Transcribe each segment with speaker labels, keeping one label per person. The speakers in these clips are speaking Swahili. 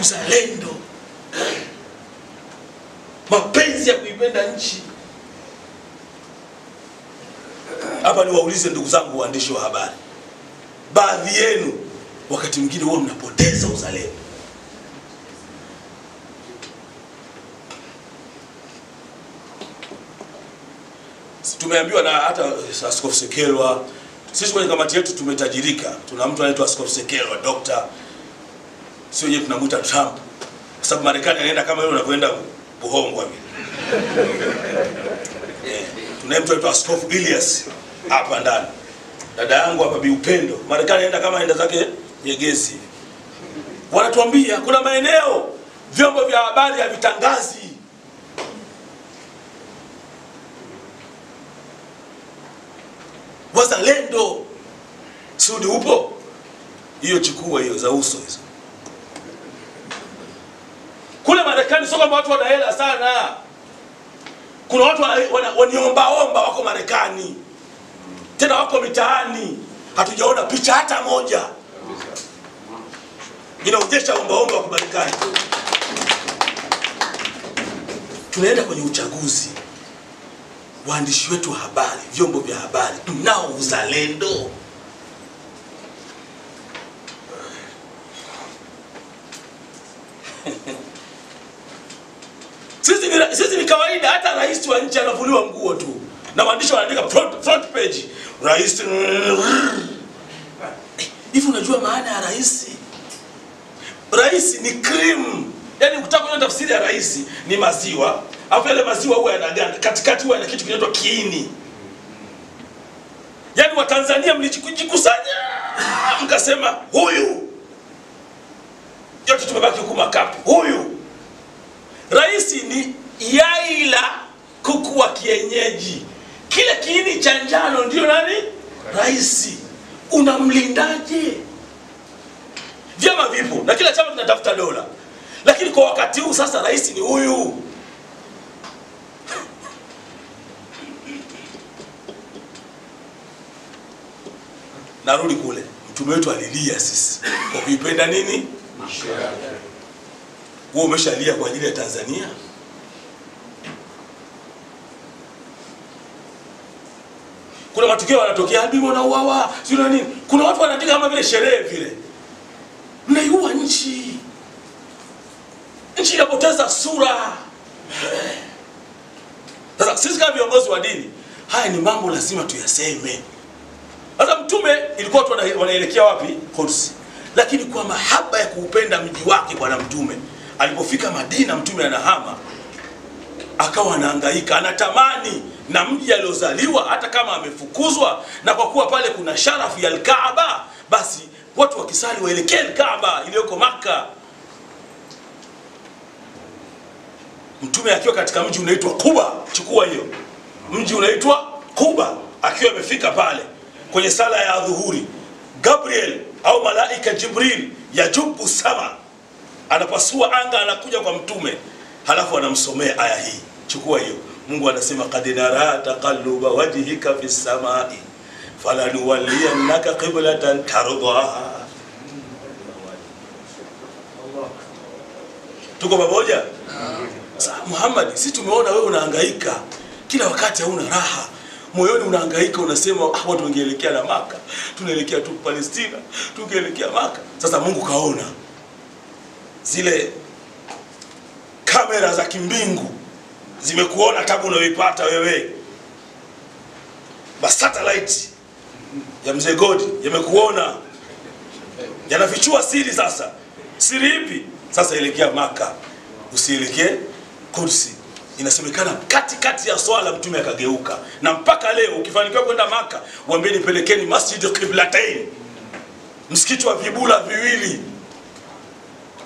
Speaker 1: uzalendo, mapenzi ya kuipenda nchi. Hapa niwaulize ndugu zangu waandishi wa habari, baadhi yenu wakati mwingine huwa mnapoteza uzalendo. Tumeambiwa na hata Askofu Sekelwa, sisi kwenye kamati yetu tumetajirika. Tuna mtu anaitwa Askofu Sekelwa, dokta. Sio yeye tunamuita Trump. Kwa sababu Marekani anaenda kama yule unavyoenda Buhongwa vile. Tuna mtu anaitwa Askofu Elias hapa ndani. Dada yangu hapa Bi Upendo. Marekani anaenda kama anaenda zake Nyegezi. Wanatuambia kuna maeneo vyombo vya habari havitangazi. Wazalendo Sudi upo? Hiyo chukua hiyo za uso hizo. Kule Marekani sio kama watu wana hela sana. Kuna watu waniomba wako Marekani. Tena wako mitaani. Hatujaona picha hata moja inaonyesha omba wa Marekani. Tunaenda kwenye uchaguzi. Waandishi wetu wa habari, vyombo vya habari, mnao uzalendo. Sisi ni kawaida, hata rais wa nchi anavuliwa nguo tu. Na waandishi wanaandika front page. Rais. Hivi unajua maana ya rais? Rais ni cream. Yaani ukitaka kujua tafsiri ya rais ni maziwa. Hapo yale maziwa huwa yanaganda. Katikati huwa yana kitu kinaitwa kiini. Yaani Watanzania mlijikusanya mkasema huyu. Yote tumebaki huku makapu. Huyu. Rais ni yai la kuku wa kienyeji. Kile kiini cha njano ndio nani? Rais. Unamlindaje? Vyama vipo na kila chama kinatafuta dola. Lakini kwa wakati huu sasa rais ni huyu. Narudi kule. Mtume wetu alilia sisi kwa kuipenda nini? Nchi yake. Wewe umeshalia kwa ajili ya Tanzania? Kuna matukio yanatokea Habibu na uwawa, sio na nini? Kuna watu wanaandika kama vile sherehe vile. Mnaiua nchi. Nchi inapoteza sura. Sasa sisi kama viongozi wa dini, haya ni mambo lazima tuyaseme. Sasa mtume ilikuwa watu wanaelekea wapi? Quds. Lakini kwa mahaba ya kuupenda mji wake bwana mtume, alipofika Madina mtume anahama, akawa anahangaika, anatamani na mji aliozaliwa hata kama amefukuzwa, na kwa kuwa pale kuna sharafu ya Al-Kaaba, basi watu wakisali waelekee Al-Kaaba iliyoko Makkah. Mtume akiwa katika mji unaitwa Quba, chukua hiyo. Mji unaitwa Quba, akiwa amefika pale kwenye sala ya dhuhuri, Gabriel au malaika Jibril yajubu sama, anapasua anga, anakuja kwa mtume, halafu anamsomea aya hii. Chukua hiyo. Mungu anasema qad nara taqalluba wajhika fis samai falanuwalliyannaka qiblatan tardaha. Tuko pamoja? Muhammad, sisi tumeona wewe unahangaika kila wakati, hauna raha moyoni, unahangaika, unasema watu wangeelekea na Maka, tunaelekea tu Palestina, tungeelekea Maka. Sasa Mungu kaona zile kamera za kimbingu zimekuona tabu unayoipata wewe, satellite ya Mzee Godi yamekuona, yanafichua siri. Sasa siri ipi? Sasa elekea Maka, usielekee Quds. Inasemekana katikati ya swala mtume akageuka, na mpaka leo ukifanikiwa kwenda Maka, waambieni pelekeni Masjid Qiblatain, msikiti wa vibula viwili,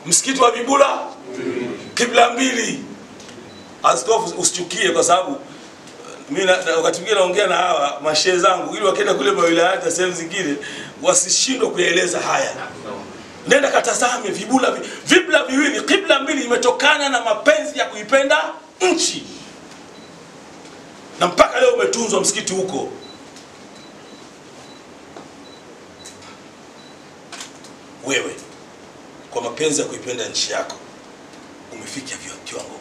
Speaker 1: msikiti wa vibula kibla mbili. Askofu usichukie, kwa sababu mimi wakati mwingine naongea na hawa mashehe zangu ili wakienda kule mawilaya na sehemu zingine wasishindwe kueleza haya. Nenda katazame vibla viwili, kibla mbili, imetokana na mapenzi ya kuipenda nchi. Na mpaka leo umetunzwa msikiti huko. Wewe kwa mapenzi ya kuipenda nchi yako, umefikia kiwango